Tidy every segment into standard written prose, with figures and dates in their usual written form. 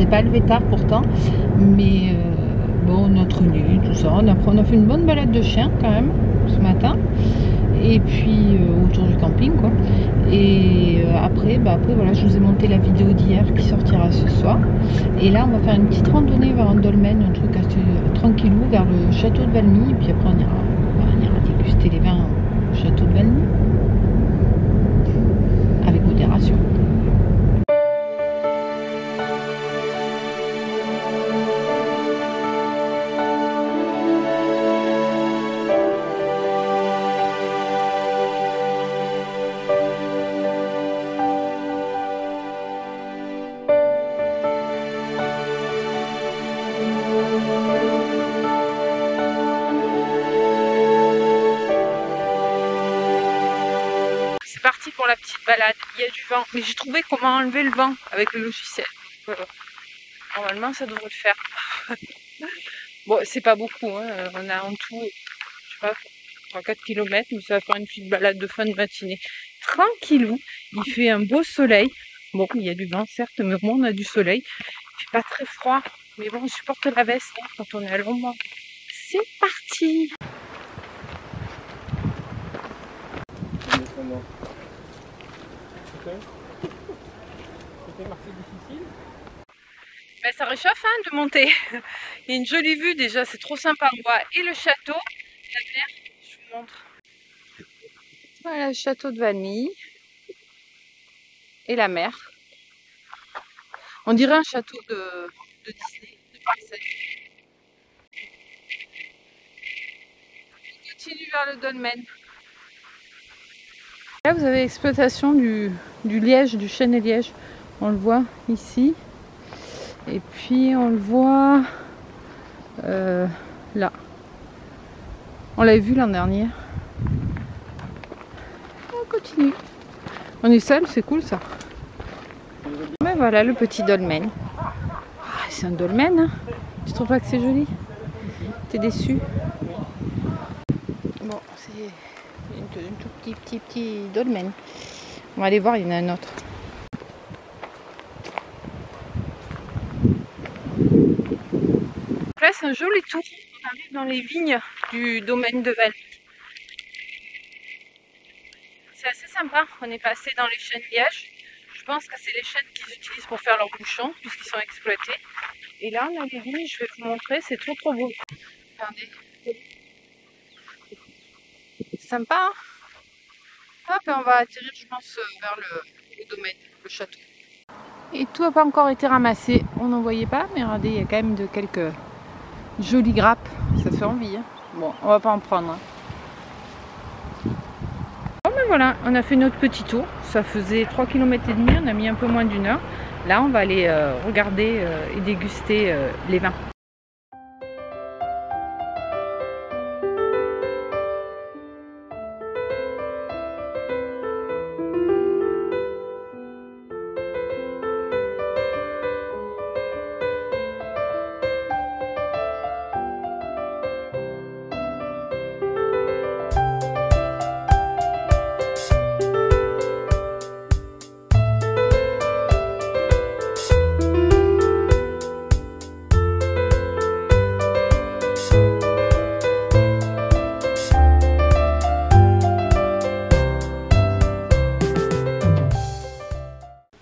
s'est pas levé tard pourtant, mais bon, notre nuit, tout ça. On a fait une bonne balade de chien quand même ce matin. Et puis autour du camping quoi. Et après voilà, je vous ai monté la vidéo d'hier qui sortira ce soir. Et là on va faire une petite randonnée vers un dolmen, un truc assez tranquillou vers le château de Valmy. Et puis après on ira déguster les vins au château de Valmy. Avec modération. Parti pour la petite balade, il y a du vent, mais j'ai trouvé comment enlever le vent avec le logiciel. Normalement ça devrait le faire. Bon, c'est pas beaucoup, hein. On a en tout, je sais pas, 3-4 km, mais ça va faire une petite balade de fin de matinée. Tranquillou, il fait un beau soleil. Bon, il y a du vent certes, mais au moins on a du soleil. Il fait pas très froid, mais bon, on supporte la veste hein, quand on est à l'ombre. C'est parti! C'était marqué difficile. Ben, ça réchauffe hein, de monter. Il y a une jolie vue déjà, c'est trop sympa. On voit et le château, la mer, je vous montre. Voilà le château de Valmy et la mer. On dirait un château de Disney, de Pixar. On continue vers le dolmen. Là vous avez l'exploitation du liège, du chêne et liège. On le voit ici. Et puis on le voit là. On l'avait vu l'an dernier. On continue. On est seul, c'est cool ça. Mais voilà le petit dolmen. Ah, c'est un dolmen, hein. Tu trouves pas que c'est joli? T'es déçu? Bon, c'est un tout petit dolmen. On va aller voir, il y en a un autre. Là, c'est un joli tour. On arrive dans les vignes du domaine de Valmy. C'est assez sympa. On est passé dans les chênes lièges. Je pense que c'est les chênes qu'ils utilisent pour faire leurs bouchons, puisqu'ils sont exploités. Et là, on a les vignes, je vais vous montrer, c'est trop beau. Regardez. Sympa, hein? Hop, et on va atterrir, je pense, vers le domaine, le château. Et tout n'a pas encore été ramassé. On n'en voyait pas, mais regardez, il y a quand même quelques jolies grappes. Ça fait envie, hein. Bon, on va pas en prendre. Hein. Bon, ben voilà, on a fait notre petit tour. Ça faisait 3,5 km, on a mis un peu moins d'une heure. Là, on va aller regarder et déguster les vins.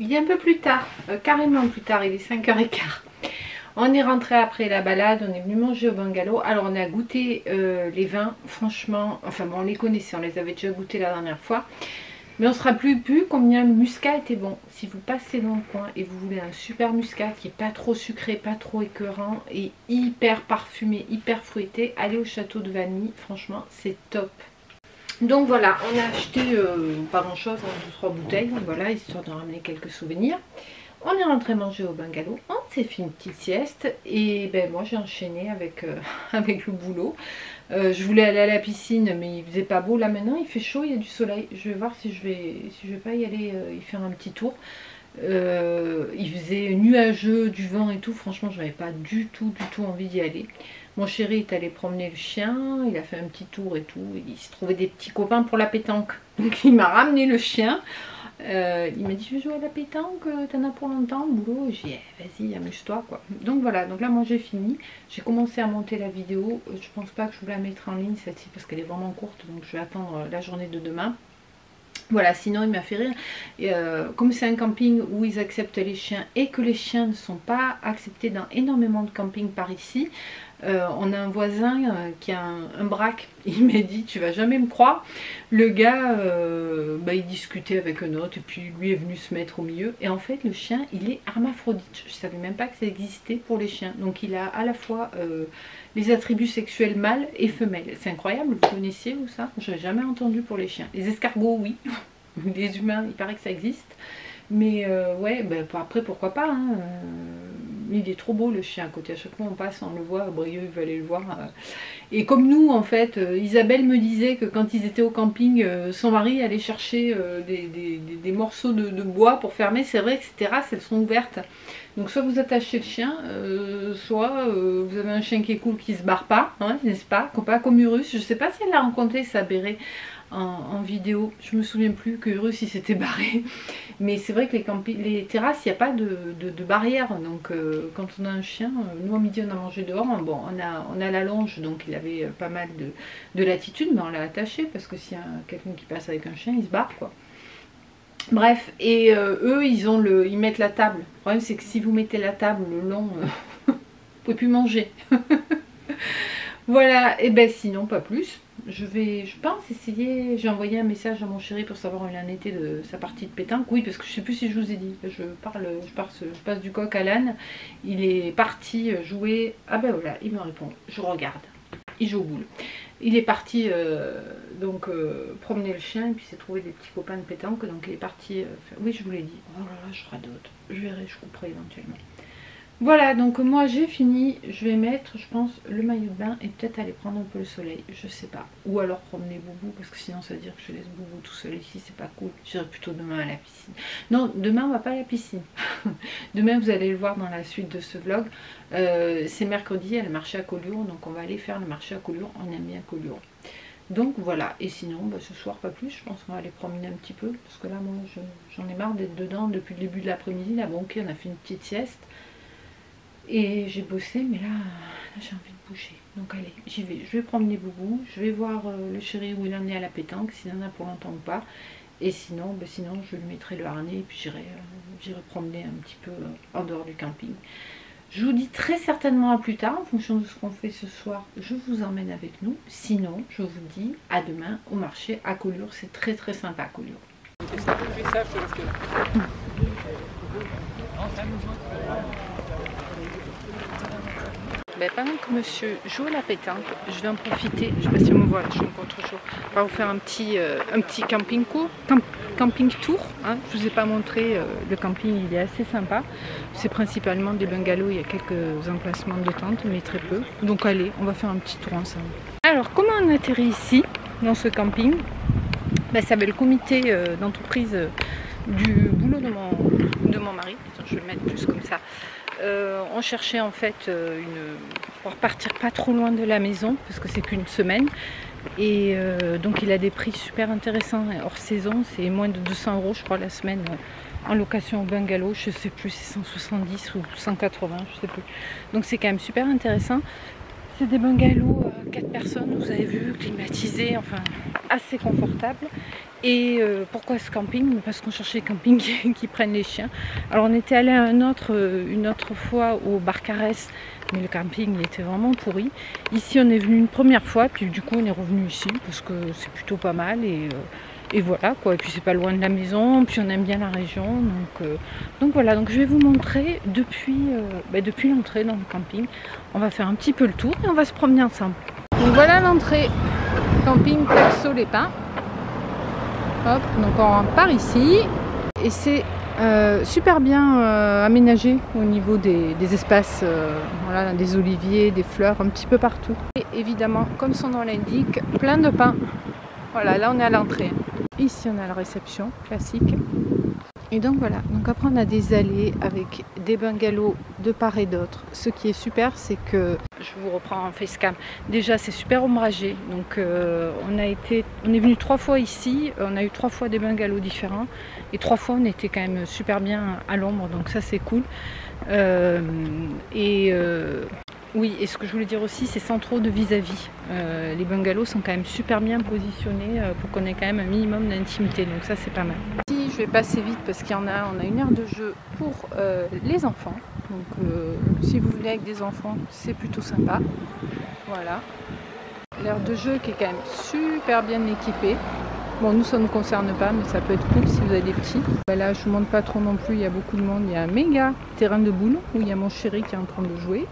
Il est un peu plus tard, carrément plus tard, il est 5h15. On est rentré après la balade, on est venu manger au bungalow. Alors on a goûté les vins, franchement, enfin bon on les connaissait, on les avait déjà goûtés la dernière fois. Mais on ne se rappelle plus combien le muscat était bon. Si vous passez dans le coin et vous voulez un super muscat qui n'est pas trop sucré, pas trop écœurant et hyper parfumé, hyper fruité, allez au château de Valmy, franchement c'est top. Donc voilà, on a acheté pas grand chose, 2-3 bouteilles, donc voilà, histoire de ramener quelques souvenirs. On est rentré manger au bungalow, on s'est fait une petite sieste et ben moi j'ai enchaîné avec, avec le boulot. Je voulais aller à la piscine mais il faisait pas beau, là maintenant il fait chaud, il y a du soleil. Je vais voir si je vais pas y aller y faire un petit tour. Il faisait nuageux, du vent et tout, franchement je n'avais pas du tout envie d'y aller. Mon chéri est allé promener le chien, il a fait un petit tour et tout, il se trouvait des petits copains pour la pétanque. Donc il m'a ramené le chien. Il m'a dit je vais jouer à la pétanque, t'en as pour longtemps le boulot. J'ai dit vas-y amuse-toi quoi. Donc voilà, donc là moi j'ai fini. J'ai commencé à monter la vidéo. Je pense pas que je vous la mettrai en ligne celle-ci parce qu'elle est vraiment courte, donc je vais attendre la journée de demain. Voilà, sinon il m'a fait rire. Et, comme c'est un camping où ils acceptent les chiens et que les chiens ne sont pas acceptés dans énormément de campings par ici, on a un voisin qui a un braque. Il m'a dit tu vas jamais me croire. Le gars il discutait avec un autre et puis lui est venu se mettre au milieu. Et en fait le chien il est hermaphrodite. Je savais même pas que ça existait pour les chiens. Donc il a à la fois les attributs sexuels mâles et femelles. C'est incroyable, vous connaissiez vous ça? Je n'ai jamais entendu pour les chiens. Les escargots oui, les humains il paraît que ça existe. Mais ouais, après pourquoi pas, hein. Il est trop beau le chien à côté, à chaque fois on passe, on le voit, Brieux il veut aller le voir. Et comme nous en fait, Isabelle me disait que quand ils étaient au camping, son mari allait chercher des morceaux de bois pour fermer. C'est vrai que ces terrasses elles sont ouvertes. Donc soit vous attachez le chien, soit vous avez un chien qui est cool qui se barre pas, hein, n'est-ce pas? Pas comme Urus, je sais pas si elle l'a rencontré sa bérée en vidéo, je me souviens plus que Urus il s'était barré, mais c'est vrai que les terrasses il n'y a pas de barrière, donc quand on a un chien, nous à midi on a mangé dehors, bon on a la longe donc il avait pas mal de latitude, mais on l'a attaché parce que s'il y a quelqu'un qui passe avec un chien il se barre quoi. Bref, et eux ils mettent la table. Le problème c'est que si vous mettez la table le long, vous pouvez plus manger. Voilà, et ben sinon pas plus. Je pense essayer, j'ai envoyé un message à mon chéri pour savoir où il en était de sa partie de pétanque. Oui, parce que je sais plus si je vous ai dit, je passe du coq à l'âne. Il est parti jouer, ah ben voilà, il me répond, je regarde, il joue au boule. Il est parti promener le chien et puis s'est trouvé des petits copains de pétanque, donc il est parti, oui je vous l'ai dit, oh là là je radote, je verrai, je couperai éventuellement. Voilà, donc moi j'ai fini, je vais mettre je pense le maillot de bain et peut-être aller prendre un peu le soleil, je sais pas. Ou alors promener Boubou parce que sinon ça veut dire que je laisse Boubou tout seul ici, c'est pas cool. J'irai plutôt demain à la piscine. Non, demain on va pas à la piscine. Demain vous allez le voir dans la suite de ce vlog. C'est mercredi, il y a le marché à Collioure, donc on va aller faire le marché à Collioure, on aime bien Collioure. Donc voilà, et sinon ce soir pas plus, je pense qu'on va aller promener un petit peu. Parce que là moi j'en ai marre d'être dedans depuis le début de l'après-midi. Là bon ok on a fait une petite sieste. Et j'ai bossé, mais là j'ai envie de bouger. Donc allez, j'y vais. Je vais promener Boubou. Je vais voir le chéri où il en est à la pétanque, s'il en a pour longtemps ou pas. Et sinon, sinon je lui mettrai le harnais et puis j'irai promener un petit peu en dehors du camping. Je vous dis très certainement à plus tard, en fonction de ce qu'on fait ce soir, je vous emmène avec nous. Sinon, je vous dis à demain au marché à Collioure. C'est très très sympa à Collioure. Pendant que monsieur joue à la pétanque, je vais en profiter, je ne sais pas si on me voit, je suis en contre-jour, on va vous faire un petit camping tour. Hein. Je ne vous ai pas montré, le camping il est assez sympa. C'est principalement des bungalows, il y a quelques emplacements de tentes, mais très peu. Donc allez, on va faire un petit tour ensemble. Alors comment on atterrit ici, dans ce camping? Ça va le comité d'entreprise du boulot de mon mari. Attends, je vais le mettre plus comme ça. On cherchait en fait pour partir pas trop loin de la maison parce que c'est qu'une semaine et donc il a des prix super intéressants hors saison, c'est moins de 200 € je crois la semaine en location au bungalow, je sais plus c'est 170 ou 180 je sais plus, donc c'est quand même super intéressant. C'est des bungalows 4 personnes, vous avez vu, climatisés, enfin assez confortable. Et pourquoi ce camping? Parce qu'on cherchait des campings qui prennent les chiens. Alors on était allé à une autre fois au Barcarès, mais le camping il était vraiment pourri. Ici on est venu une première fois, puis du coup on est revenu ici parce que c'est plutôt pas mal et voilà quoi. Et puis c'est pas loin de la maison, puis on aime bien la région, donc voilà. Donc je vais vous montrer depuis l'entrée dans le camping. On va faire un petit peu le tour et on va se promener ensemble. Donc voilà l'entrée, camping Taxo-les-Pins. Hop, donc on rentre par ici et c'est super bien aménagé au niveau des espaces, voilà, des oliviers, des fleurs un petit peu partout. Et évidemment, comme son nom l'indique, plein de pins. Voilà, là on est à l'entrée. Ici on a la réception classique. Et donc voilà, donc après on a des allées avec des bungalows de part et d'autre. Ce qui est super, c'est que je vous reprends en facecam. Déjà c'est super ombragé, donc on est venu 3 fois ici, on a eu 3 fois des bungalows différents et 3 fois on était quand même super bien à l'ombre, donc ça c'est cool. Oui, et ce que je voulais dire aussi, c'est sans trop de vis-à-vis. Les bungalows sont quand même super bien positionnés pour qu'on ait quand même un minimum d'intimité, donc ça c'est pas mal. Ici, je vais passer vite parce qu'il y en a, on a une aire de jeu pour les enfants. Donc si vous venez avec des enfants, c'est plutôt sympa. Voilà. L'aire de jeu qui est quand même super bien équipée. Bon, nous ça ne nous concerne pas, mais ça peut être cool si vous avez des petits. Là, je ne vous montre pas trop non plus, il y a beaucoup de monde. Il y a un méga terrain de boules où il y a mon chéri qui est en train de jouer.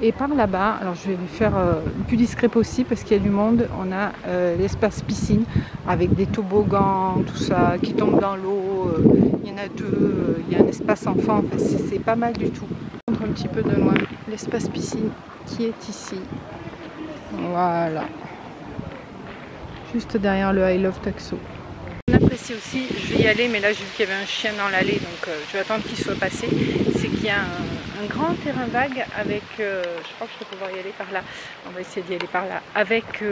Et par là-bas, alors je vais lui faire le plus discret possible parce qu'il y a du monde, on a l'espace piscine avec des toboggans, tout ça, qui tombe dans l'eau, il y en a 2, il y a un espace enfant, enfin, c'est pas mal du tout. Je montre un petit peu de loin l'espace piscine qui est ici. Voilà. Juste derrière le I Love Taxo. On apprécie aussi, je vais y aller, mais là j'ai vu qu'il y avait un chien dans l'allée, donc je vais attendre qu'il soit passé. C'est qu'il y a un grand terrain vague avec, je crois que je vais pouvoir y aller par là, on va essayer d'y aller par là, avec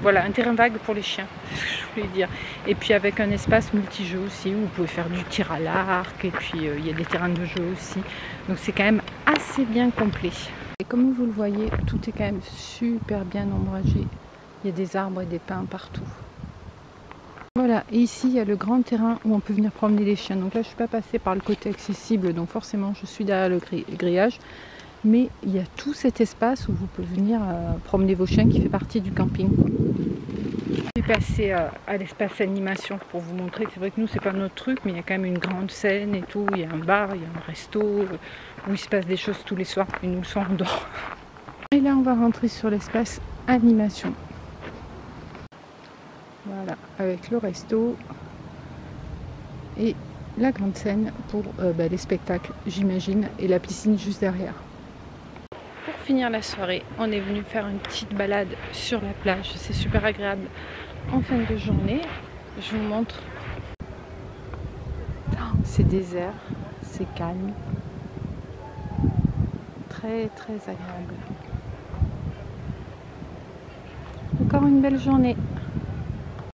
voilà, un terrain vague pour les chiens, je voulais dire. Et puis avec un espace multijeux aussi, où vous pouvez faire du tir à l'arc, et puis il y a des terrains de jeu aussi. Donc c'est quand même assez bien complet. Et comme vous le voyez, tout est quand même super bien ombragé. Il y a des arbres et des pins partout. Voilà, et ici il y a le grand terrain où on peut venir promener les chiens. Donc là je ne suis pas passée par le côté accessible, donc forcément je suis derrière le grillage. Mais il y a tout cet espace où vous pouvez venir promener vos chiens qui fait partie du camping. Je suis passée à l'espace animation pour vous montrer. C'est vrai que nous c'est pas notre truc, mais il y a quand même une grande scène et tout. Il y a un bar, il y a un resto où il se passe des choses tous les soirs. Et nous le soir on dort. Et là on va rentrer sur l'espace animation. Voilà, avec le resto et la grande scène pour les spectacles, j'imagine, et la piscine juste derrière. Pour finir la soirée, on est venu faire une petite balade sur la plage. C'est super agréable en fin de journée. Je vous montre. C'est désert, c'est calme. Très très agréable. Encore une belle journée.